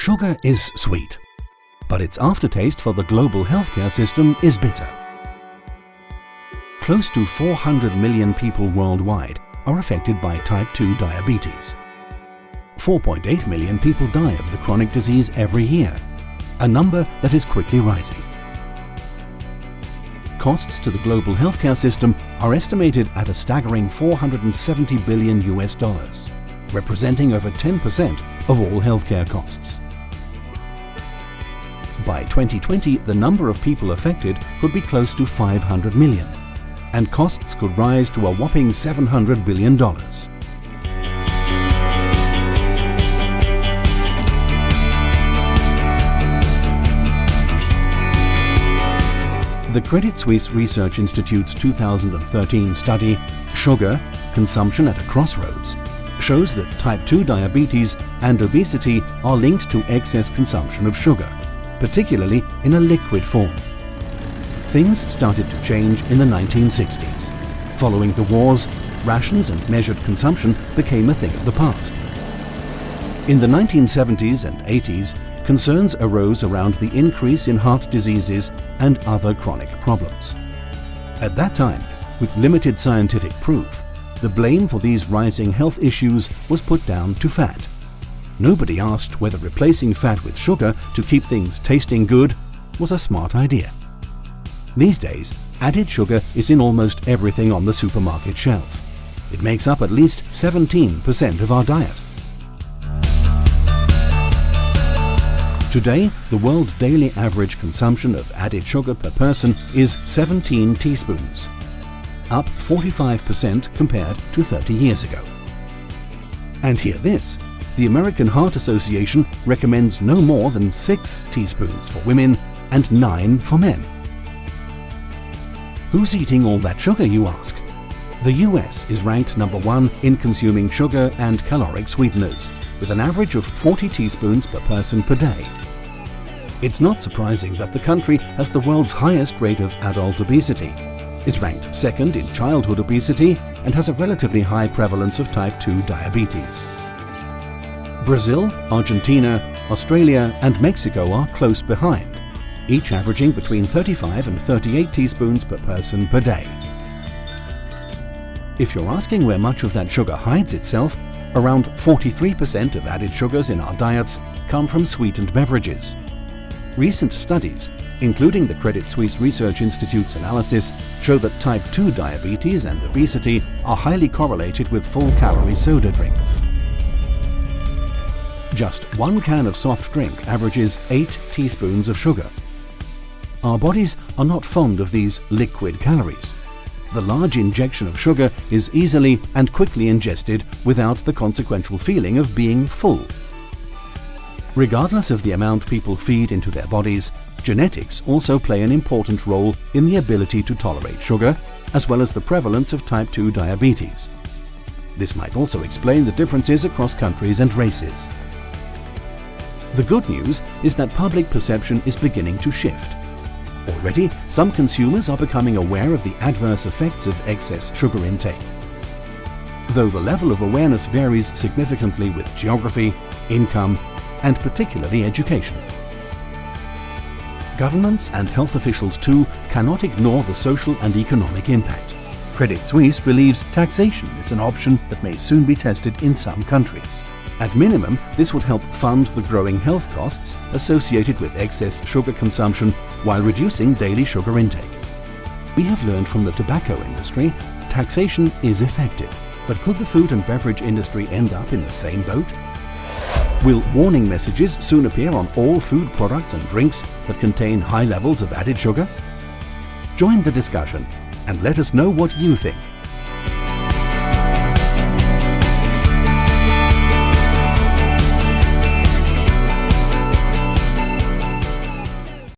Sugar is sweet, but its aftertaste for the global healthcare system is bitter. Close to 400 million people worldwide are affected by type 2 diabetes. 4.8 million people die of the chronic disease every year, a number that is quickly rising. Costs to the global healthcare system are estimated at a staggering $470 billion, representing over 10% of all healthcare costs. By 2020, the number of people affected could be close to 500 million, and costs could rise to a whopping $700 billion. The Credit Suisse Research Institute's 2013 study, Sugar, Consumption at a Crossroads, shows that type 2 diabetes and obesity are linked to excess consumption of sugar, particularly in a liquid form. Things started to change in the 1960s. Following the wars, rations and measured consumption became a thing of the past. In the 1970s and 80s, concerns arose around the increase in heart diseases and other chronic problems. At that time, with limited scientific proof, the blame for these rising health issues was put down to fat. Nobody asked whether replacing fat with sugar to keep things tasting good was a smart idea. These days, added sugar is in almost everything on the supermarket shelf. It makes up at least 17% of our diet. Today, the world daily average consumption of added sugar per person is 17 teaspoons, up 45% compared to 30 years ago. And hear this, the American Heart Association recommends no more than 6 teaspoons for women and 9 for men. Who's eating all that sugar, you ask? The US is ranked number 1 in consuming sugar and caloric sweeteners, with an average of 40 teaspoons per person per day. It's not surprising that the country has the world's highest rate of adult obesity. It's ranked second in childhood obesity and has a relatively high prevalence of type 2 diabetes. Brazil, Argentina, Australia and Mexico are close behind, each averaging between 35 and 38 teaspoons per person per day. If you're asking where much of that sugar hides itself, around 43% of added sugars in our diets come from sweetened beverages. Recent studies, including the Credit Suisse Research Institute's analysis, show that type 2 diabetes and obesity are highly correlated with full-calorie soda drinks. Just 1 can of soft drink averages 8 teaspoons of sugar. Our bodies are not fond of these liquid calories. The large injection of sugar is easily and quickly ingested without the consequential feeling of being full. Regardless of the amount people feed into their bodies, genetics also play an important role in the ability to tolerate sugar, as well as the prevalence of type 2 diabetes. This might also explain the differences across countries and races. The good news is that public perception is beginning to shift. Already, some consumers are becoming aware of the adverse effects of excess sugar intake. Though the level of awareness varies significantly with geography, income, and particularly education. Governments and health officials too cannot ignore the social and economic impact. Credit Suisse believes taxation is an option that may soon be tested in some countries. At minimum, this would help fund the growing health costs associated with excess sugar consumption while reducing daily sugar intake. We have learned from the tobacco industry, taxation is effective. But could the food and beverage industry end up in the same boat? Will warning messages soon appear on all food products and drinks that contain high levels of added sugar? Join the discussion and let us know what you think.